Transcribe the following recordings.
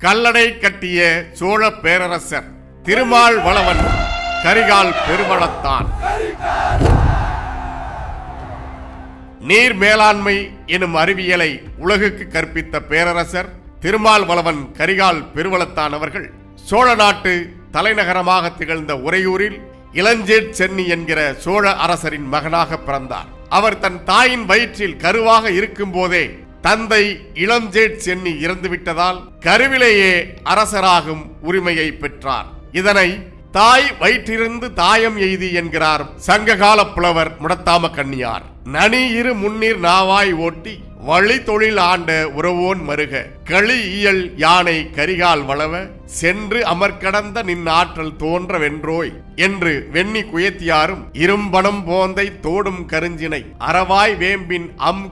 கல்லணை கட்டிய சோழ பேரரசர் திருமால் வளவன் கரிகால் பெருவளத்தான். நீர் மேலாண்மை எனும் அறிவியலை உலகுக்கு கற்பித்த பேரரசர் திருமால் வளவன் கரிகால் பெருவளத்தான் அவர்கள் சோழ நாட்டு தலைநகரமாக திகழ்ந்த உறையூரில் இளஞ்சேட் சென்னி என்கிற சோழ அரசரின் மகனாக பிறந்தார். அவர் தன் தாயின் வயிற்றில் கருவாக இருக்கும் போதே தந்தை இளஞ்சேட் சென்னி இறந்துவிட்டதால் கருவிலேயே அரசராகும் உரிமையை பெற்றார். இதனை தாய் வயிற்றிருந்து தாயம் எய்தி என்கிறார் சங்ககால புலவர் முடத்தாம கண்ணியார். நனி இரு முன்னீர் நாவாய் ஓட்டி வழி தொழில் ஆண்ட உறவோன் மருக களி இயல் யானை கரிகால் வளவ சென்று அமர்கடந்த நின் ஆற்றல் தோன்ற வென்றோய் என்று வெண்ணி குயத்தியாரும் இரும்பனம் போந்தை தோடும் கருஞ்சினை அறவாய் வேம்பின்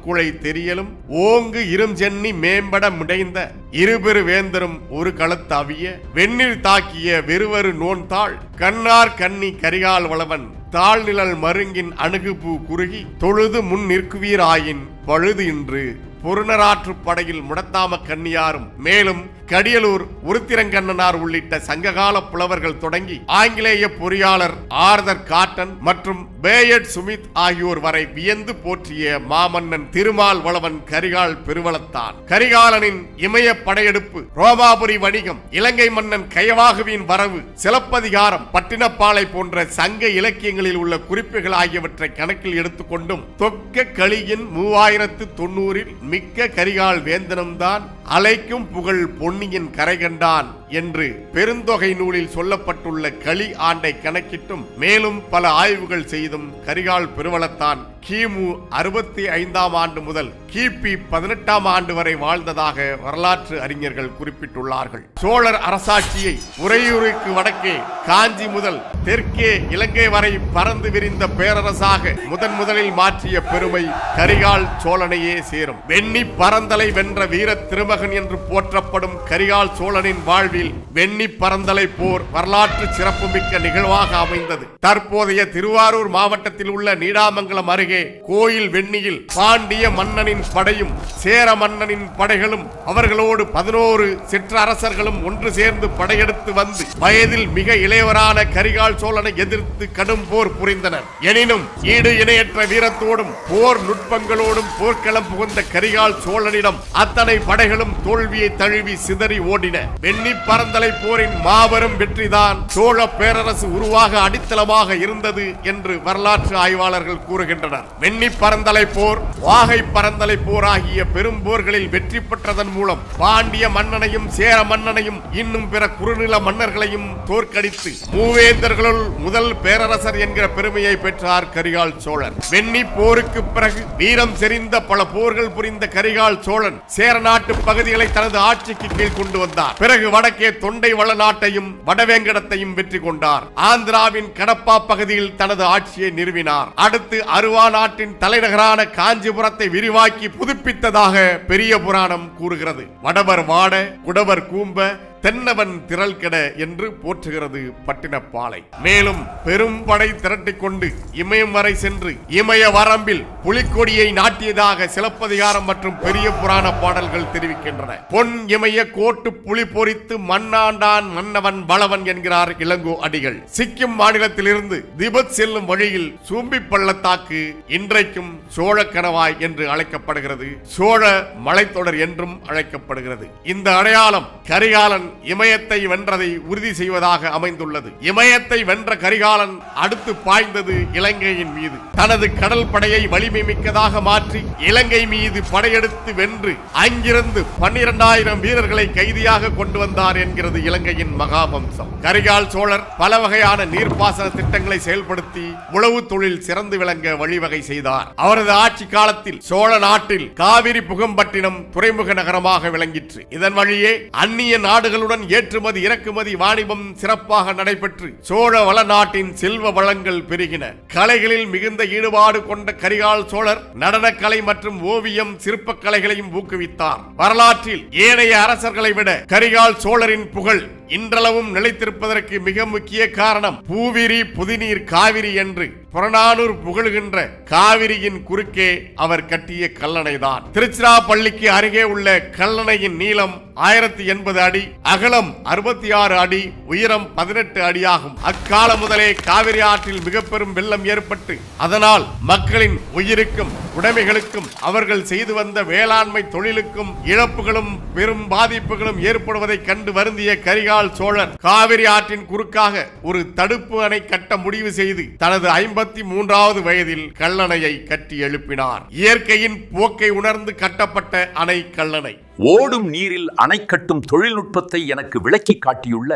குழை தெரியலும் ஓங்கு இருஞ்சென்னி மேம்பட முடைந்த இருபெரு வேந்தரும் ஒரு களத்தவிய வெந்நீர் தாக்கிய வெறுவரு நோன்தாள் கண்ணார் கண்ணி கரிகால் வளவன் தாழ்நிழல் மருங்கின் அணுகுபூ குறுகி தொழுது முன் நிற்குவீராயின் பழுது இன்று பொருணராற்று படையில் முடத்தாம கண்ணியாரும் மேலும் கடியலூர் உருத்திரங்கண்ணனார் உள்ளிட்ட சங்ககால புலவர்கள் தொடங்கி ஆங்கிலேய பொறியாளர் ஆர்தர் காட்டன் மற்றும் பேயட் சுமித் ஆகியோர் வரை வியந்து போற்றிய மாமன்னன் திருமால் வளவன் கரிகால் பெருவளத்தான். கரிகாலனின் இமய படையெடுப்பு, ரோமாபுரி வணிகம், இலங்கை மன்னன் கயவாகுவின் வரவு, சிலப்பதிகாரம், பட்டினப்பாலை போன்ற சங்க இலக்கியங்களில் உள்ள குறிப்புகள் ஆகியவற்றை கணக்கில் எடுத்துக்கொண்டும் தொக்க களியின் 3090 மிக்க கரிகால் வேந்தனம்தான் அலைக்கும் புகழ் பொன்னியின் கரை கண்டான் என்று பெருந்தொகை நூலில் சொல்லப்பட்டுள்ள களி ஆண்டை கணக்கிட்டும் மேலும் பல ஆய்வுகள் செய்தும் கரிகால் பெருவளத்தான் கிமு 65ஆம் ஆண்டு முதல் கிபி 18ஆம் ஆண்டு வரை வாழ்ந்ததாக வரலாற்று அறிஞர்கள் குறிப்பிட்டுள்ளார்கள். சோழர் அரசாட்சியை உறையூருக்கு வடக்கே காஞ்சி முதல் தெற்கே இலங்கை வரை பறந்து விரிந்த பேரரசாக முதலில் மாற்றிய பெருமை கரிகால் சோழனையே சேரும். வெண்ணி பரந்தலை வென்ற வீர திருமகன் என்று போற்றப்படும் கரிகால் சோழனின் வாழ்வில் வெண்ணி பரந்தலை போர் வரலாற்று சிறப்புமிக்க நிகழ்வாக அமைந்தது. தற்போதைய திருவாரூர் மாவட்டத்தில் உள்ள நீடாமங்கலம் அருகே கோயில் வெண்ணியில் பாண்டிய மன்னனின் படையும் சேர மன்னனின் படைகளும் அவர்களோடு 11 சிற்றரசர்களும் ஒன்று சேர்ந்து படையெடுத்து வந்து வயதில் மிக இளையவரான கரிகால் சோழனை எதிர்த்து கடும் போர் புரிந்தனர். எனினும் ஈடு இணையற்ற வீரத்தோடும் போர் நுட்பங்களோடும் போர்க்களம் புகுந்த கரிகால் சோழனிடம் அத்தனை படைகளும் தோல்வியை தழுவி சிதறி ஓடின. வெண்ணி பரந்தலை போரின் மாபெரும் வெற்றிதான் சோழ பேரரசு உருவாக அடித்தளமாக இருந்தது என்று வரலாற்று ஆய்வாளர்கள் கூறுகின்றனர். வெண்ணி பரந்தலை போர், வாகை பரந்தலை போர் ஆகிய பெரும் போர்களில் வெற்றி பெற்றதன் மூலம் பாண்டிய மன்னனையும் சேர மன்னனையும் இன்னும் பிற குறுநில மன்னர்களையும் தோற்கடித்து மூவேந்தர்களுள் முதல் பேரரசர் என்கிற பெருமையை பெற்றார் கரிகால் சோழன். வெண்ணி போருக்கு பிறகு வீரம் செறிந்த பல போர்கள் புரிந்த கரிகால் சோழன் சேர நாட்டு பகுதிகளை தனது ஆட்சிக்கு கீழ் கொண்டு வந்தார். பிறகு வடக்கே தொண்டை வள நாட்டையும் வடவேங்கடத்தையும் வெற்றி கொண்டார். ஆந்திராவின் கடப்பா பகுதியில் தனது ஆட்சியை நிறுவினார். அடுத்து அருவா நாட்டின் தலைநகரான காஞ்சிபுரத்தை விரிவாக்கி புதுப்பித்ததாக பெரிய புராணம் கூறுகிறது. வடவர் வாட, குடவர் கூம்ப, தென்னவன் திரள் கெட என்று போற்றுகிறது பட்டினப்பாலை. மேலும் பெரும் படை திரட்டிக் கொண்டு இமயம் வரை சென்று இமய வரம்பில் புலிக்கொடியை நாட்டியதாக சிலப்பதிகாரம் மற்றும் பெரிய புராண பாடல்கள் தெரிவிக்கின்றன. பொன் இமய கோட்டு புலி பொறித்து மண்ணாண்டான் மன்னவன் வளவன் என்கிறார் இளங்கோ அடிகள். சிக்கிம் மாநிலத்திலிருந்து திபெத் செல்லும் வழியில் சூம்பி பள்ளத்தாக்கு இன்றைக்கும் சோழ கணவாய் என்று அழைக்கப்படுகிறது. சோழ மலைத்தொடர் என்றும் அழைக்கப்படுகிறது. இந்த அடையாளம் கரிகாலன் இமயத்தை வென்றதை உறுதி செய்வதாக அமைந்துள்ளது. இமயத்தை வென்ற கரிகாலன் அடுத்து பாய்ந்தது இலங்கையின் மீது. தனது கடல் படையை வலிமை மிக்கதாக மாற்றி இலங்கை மீது படையெடுத்து வென்று அங்கிருந்து 12,000 வீரர்களை கைதியாக கொண்டு வந்தார் என்கிறது இலங்கையின் மகாவம்சம். கரிகால் சோழர் பல வகையான நீர்ப்பாசன திட்டங்களை செயல்படுத்தி உழவு தொழில் சிறந்து விளங்க வழிவகை செய்தார். அவரது ஆட்சி காலத்தில் சோழ நாட்டில் காவிரி புகம்பட்டினம் துறைமுக நகரமாக விளங்கிற்று. இதன் வழியே அந்நிய நாடுகள் ஏற்றுமதி இறக்குமதி வாணிபம் சிறப்பாக நடைபெற்று சோழ வள நாட்டின் செல்வ வளங்கள் பெருகின. கலைகளில் மிகுந்த ஈடுபாடு கொண்ட கரிகால் சோழர் நடனக்கலை மற்றும் ஓவியம் சிற்பக்கலைகளையும் ஊக்குவித்தார். வரலாற்றில் ஏனைய அரசர்களை விட கரிகால் சோழரின் புகழ் இன்றளவும் நிலைத்திருப்பதற்கு மிக முக்கிய காரணம் பூவிரி புதுநீர் காவிரி என்று புறநானூர் புகழ்கின்ற காவிரியின் குறுக்கே அவர் கட்டிய கல்லணைதான். திருச்சிராப்பள்ளிக்கு அருகே உள்ள கல்லணையின் நீளம் 1080 அடி, அகலம் 66 அடி, உயரம் 18 அடியாகும். அக்காலம் முதலே காவிரி ஆற்றில் மிக பெரும் வெள்ளம் ஏற்பட்டு அதனால் மக்களின் உயிருக்கும் உடைமைகளுக்கும் அவர்கள் செய்து வந்த வேளாண்மை தொழிலுக்கும் இழப்புகளும் பெரும் பாதிப்புகளும் ஏற்படுவதை கண்டு வருந்திய கரிகால் சோழர் காவிரி ஆற்றின் குறுக்காக ஒரு தடுப்பு அணை கட்ட முடிவு செய்து தனது 53வது வயதில் கல்லணையை கட்டி எழுப்பினார். இயற்கையின் போக்கை உணர்ந்து கட்டப்பட்ட அணை கல்லணை. ஓடும் நீரில் அணை கட்டும் தொழில்நுட்பத்தை எனக்கு விளக்கி காட்டியுள்ள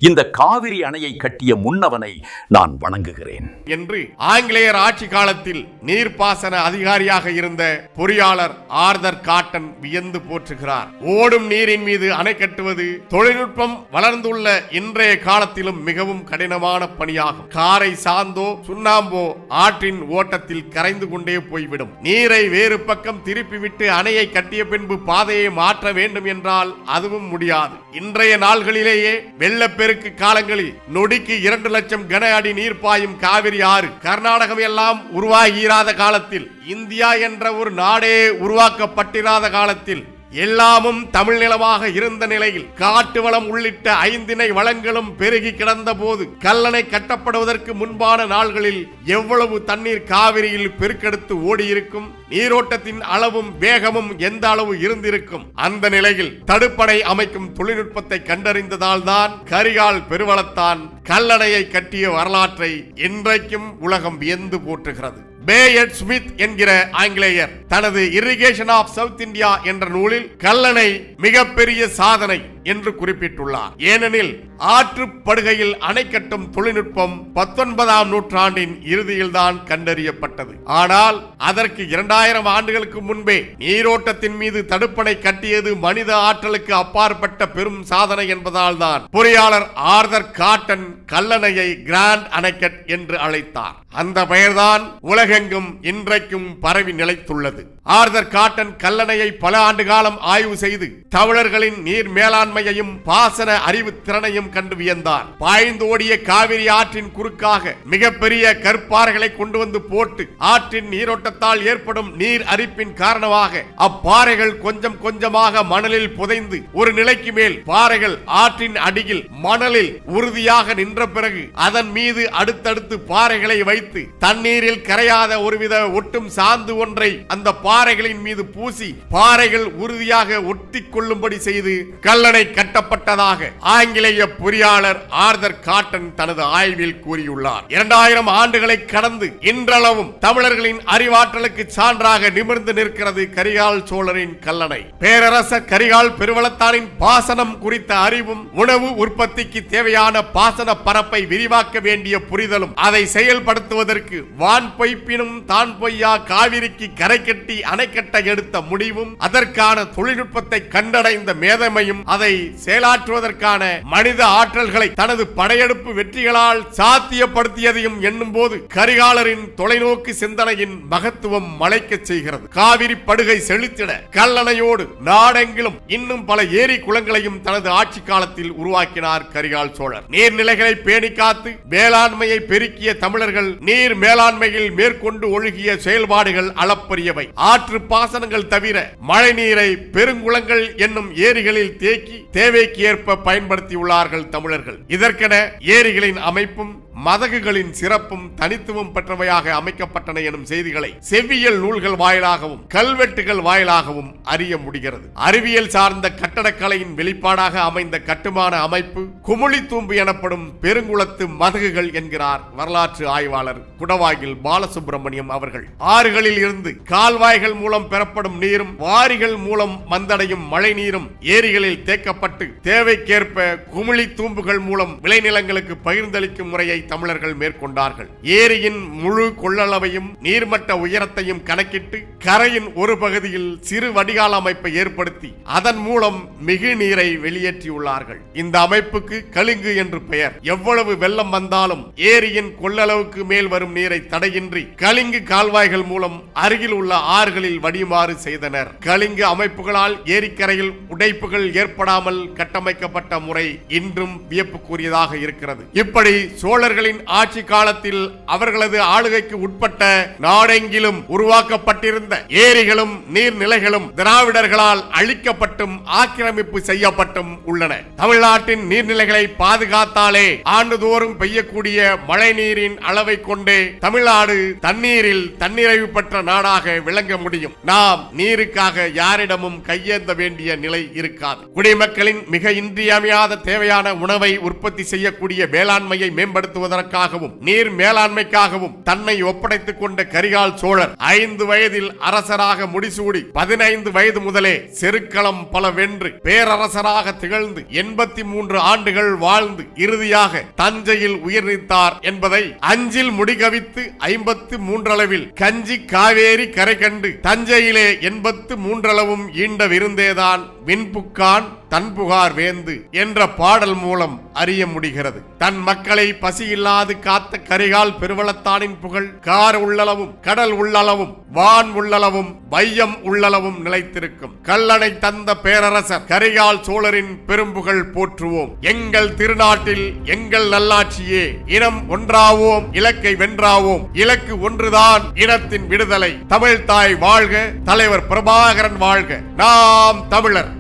இந்த காவிரி அணையை கட்டிய முன்னவனை நான் வணங்குகிறேன் என்று ஆங்கிலேயர் ஆட்சி காலத்தில் நீர்ப்பாசன அதிகாரியாக இருந்த பொறியாளர் ஆர்தர் காட்டன் வியந்து போற்றுகிறார். ஓடும் நீரின் மீது அணை கட்டுவது தொழில்நுட்பம் வளர்ந்துள்ள இன்றைய காலத்திலும் மிகவும் கடினமான பணியாகும். காரை சாந்தோ சுண்ணாம்போ ஆற்றின் ஓட்டத்தில் கரைந்து கொண்டே போய்விடும். நீரை வேறு பக்கம் திருப்பிவிட்டு அணையை கட்டிய பின்பு பாதையை மாற்ற வேண்டும் என்றால் அதுவும் முடியாது. இன்றைய நாள்களிலேயே வெள்ளப்பெருக்கு காலங்களில் நொடிக்கு 2 லட்சம் கன அடி நீர் பாயும் காவிரி ஆறு கர்நாடகம் எல்லாம் உருவாகியிராத காலத்தில், இந்தியா என்ற ஒரு நாடே உருவாக்கப்பட்டிராத காலத்தில், எல்லாமும் தமிழ் நிலமாக இருந்த நிலையில் காட்டு வளம் உள்ளிட்ட 5 வளங்களும் பெருகி கிடந்த போது கல்லணை கட்டப்படுவதற்கு முன்பான நாள்களில் எவ்வளவு தண்ணீர் காவிரியில் பெருக்கெடுத்து ஓடியிருக்கும், நீரோட்டத்தின் அளவும் வேகமும் எந்த அளவு இருந்திருக்கும். அந்த நிலையில் தடுப்பணை அமைக்கும் தொழில்நுட்பத்தை கண்டறிந்ததால் தான் கரிகால் பெருவளத்தான் கல்லணையை கட்டிய வரலாற்றை இன்றைக்கும் உலகம் வியந்து போற்றுகிறது. பேயட் ஸ்மித் என்கிற ஆங்கிலேயர் தனது இரிகேஷன் ஆஃப் சவுத் இந்தியா என்ற நூலில் கல்லணை மிகப்பெரிய சாதனை என்று குறிப்பிட்டுள்ளார். ஏனெனில் ஆற்றுப்படுகையில் அணை கட்டும் தொழில்நுட்பம் 19ஆம் நூற்றாண்டின் இறுதியில் தான் கண்டறியப்பட்டது. ஆனால் அதற்கு 2000 ஆண்டுகளுக்கு முன்பே நீரோட்டத்தின் மீது தடுப்பணை கட்டியது மனித ஆற்றலுக்கு அப்பாற்பட்ட பெரும் சாதனை என்பதால் தான் பொறியாளர் ஆர்தர் காட்டன் கல்லணையை கிராண்ட் அணைக்கட் என்று அழைத்தார். அந்த பெயர்தான் உலகெங்கும் இன்றைக்கும் பரவி நிலைத்துள்ளது. ஆர்தர் காட்டன் கல்லணையை பல ஆண்டு காலம் ஆய்வு செய்து தமிழர்களின் நீர் மேலாண்மையையும் பாசன அறிவு திறனையும் கண்டு வியந்தார். பாய்ந்தோடிய காவிரி ஆற்றின் குறுக்காக மிகப்பெரிய கற்பாறைகளை கொண்டு வந்து போட்டு ஆற்றின் நீரோட்டத்தால் ஏற்படும் நீர் அரிப்பின் காரணமாக அப்பாறைகள் கொஞ்சம் கொஞ்சமாக மணலில் புதைந்து ஒரு நிலைக்கு மேல் பாறைகள் ஆற்றின் அடியில் மணலில் உறுதியாக நின்ற பிறகு அதன் மீது அடுத்தடுத்து பாறைகளை வைத்து தண்ணீரில் கரையாத ஒருவித ஒட்டும் சாந்து ஒன்றை அந்த பாறைகளின் மீது பூசி பாறைகள் உறுதியாக ஒட்டி கொள்ளும்படி செய்து கல்லணை கட்டப்பட்டதாக ஆங்கிலேய பொறியாளர் ஆர்தர் காட்டன் தனது ஆய்வில் கூறியுள்ளார். 2000 ஆண்டுகளை கடந்து இன்றளவும் தமிழர்களின் அறிவாற்றலுக்கு சான்றாக நிமிர்ந்து நிற்கிறது கரிகால் சோழரின் கல்லணை. பேரரசர் கரிகால் பெருவளத்தானின் பாசனம் குறித்த அறிவும் உணவு உற்பத்திக்கு தேவையான பாசன பரப்பை விரிவாக்க வேண்டிய புரிதலும் அதை செயல்படுத்துவதற்கு வான் பொய்ப்பினும் தான் பொய்யா காவிரிக்கு கரை கட்டி அணை கட்ட எடுத்த முடிவும் அதற்கான தொழில்நுட்பத்தை கண்டடைந்த மேதமையும் அதை செயலாற்றுவதற்கான மனித ஆற்றல்களை தனது படையெடுப்பு வெற்றிகளால் சாத்தியப்படுத்தியதையும் எண்ணும் போது கரிகாலரின் தொலைநோக்கு சிந்தனையின் மகத்துவம் மலைக்க செய்கிறது. காவிரி படுகை செழித்திட கல்லணையோடு நாடெங்கிலும் இன்னும் பல ஏரி குளங்களையும் தனது ஆட்சி காலத்தில் உருவாக்கினார் கரிகால் சோழர். நீர்நிலைகளை பேணி காத்து வேளாண்மையை பெருக்கிய தமிழர்கள் நீர் மேலாண்மையில் மேற்கொண்டு ஒழுகிய செயல்பாடுகள் அளப்பரியவை. ஆற்று பாசனங்கள் தவிர மழை நீரை பெருங்குளங்கள் என்னும் ஏரிகளில் தேக்கி தேவைக்கு ஏற்ப பயன்படுத்தியுள்ளார்கள் தமிழர்கள். இதற்கென ஏரிகளின் அமைப்பும் மதகுகளின் சிறப்பும் தனித்துவம் பெற்றவையாக அமைக்கப்பட்டன எனும் செய்திகளை செவ்வியல் நூல்கள் வாயிலாகவும் கல்வெட்டுகள் வாயிலாகவும் அறிய முடிகிறது. அறிவியல் சார்ந்த கட்டடக்கலையின் வெளிப்பாடாக அமைந்த கட்டுமான அமைப்பு குமுளி தூம்பு எனப்படும் பெருங்குளத்து மதகுகள் என்கிறார் வரலாற்று ஆய்வாளர் குடவாயில் பாலசுப்பிரமணியம் அவர்கள். ஆறுகளில் இருந்து கால்வாய்கள் மூலம் பெறப்படும் நீரும் வாரிகள் மூலம் வந்தடையும் மழை நீரும் ஏரிகளில் தேக்கப்பட்டு தேவைக்கேற்ப குமுளி தூம்புகள் மூலம் விளைநிலங்களுக்கு பகிர்ந்தளிக்கும் முறையை தமிழர்கள் மேற்கொண்டார்கள். ஏரியின் முழு கொள்ளளவையும் நீர்மட்ட உயரத்தையும் கணக்கிட்டு கரையின் ஒரு பகுதியில் சிறு வடிகால் அமைப்பை ஏற்படுத்தி அதன் மூலம் மிகு நீரை வெளியேற்றியுள்ளார்கள். இந்த அமைப்புக்கு கலிங்கு என்று பெயர். எவ்வளவு வெள்ளம் வந்தாலும் ஏரியின் கொள்ளளவுக்கு மேல் வரும் நீரை தடையின்றி கலிங்கு கால்வாய்கள் மூலம் அருகில் உள்ள ஆறுகளில் வடியுமாறு செய்தனர். கலிங்கு அமைப்புகளால் ஏரிக்கரையில் உடைப்புகள் ஏற்படாமல் கட்டமைக்கப்பட்ட முறை இன்றும் வியப்புக்குரியதாக இருக்கிறது. இப்படி சோழர்களின் ஆட்சி காலத்தில் அவர்களது ஆளுகைக்கு உட்பட்ட நாடெங்கிலும் உருவாக்கப்பட்டிருந்த ஏரிகளும் நீர்நிலைகளும் திராவிடர்களால் அழிக்கப்பட்டும் ஆக்கிரமிப்பு செய்யப்பட்டும் உள்ளன. தமிழ்நாட்டின் நீர்நிலைகளை பாதுகாத்தாலே ஆண்டுதோறும் பெய்யக்கூடிய மழை நீரின் அளவை கொண்டே தமிழ்நாடு தண்ணீரில் தன்னிறைவு பெற்ற நாடாக விளங்க முடியும். நாம் நீருக்காக யாரிடமும் கையேந்த வேண்டிய நிலை இருக்காது. குடிமக்களின் மிக இன்றியமையாத தேவையான உணவை உற்பத்தி செய்யக்கூடிய வேளாண்மையை மேம்படுத்துவதற்காகவும் நீர் மேலாண்மைக்காகவும் தன்னை ஒப்படைத்துக் கொண்ட கரிகால் சோழர் 5 வயதில் அரசராக முடிசூடி 15 வயது முதலே செருக்களம் பல வென்று பேரரசராக திகழ்ந்து 83 ஆண்டுகள் வாழ்ந்து இறுதியாக தஞ்சையில் உயிர் நீத்தார் என்பதை அஞ்சில் முடிகவித்து 53 அளவில் கஞ்சி காவேரி கரை கண்டு தஞ்சையிலே 83 அளவும் ஈண்ட விருந்தேதான் விண்புக்கான் தன்புகார் வேந்து என்ற பாடல் மூலம் அறிய முடிகிறது. தன் மக்களை பசியில்லாது காத்த கரிகால் பெருவளத்தானின் புகழ் கார் உள்ளளவும் கடல் உள்ளளவும் வான் உள்ளளவும் வையம் உள்ளளவும் நிலைத்திருக்கும். கல்லணை தந்த பேரரசர் கரிகால் சோழரின் பெரும்புகழ் போற்றுவோம். எங்கள் திருநாட்டில் எங்கள் நல்லாட்சியே. இனம் ஒன்றாவோம், இலக்கை வென்றாவோம். இலக்கு ஒன்றுதான், இனத்தின் விடுதலை. தமிழ் தாய் வாழ்க, தலைவர் பிரபாகரன் வாழ்க. நாம் தமிழர்.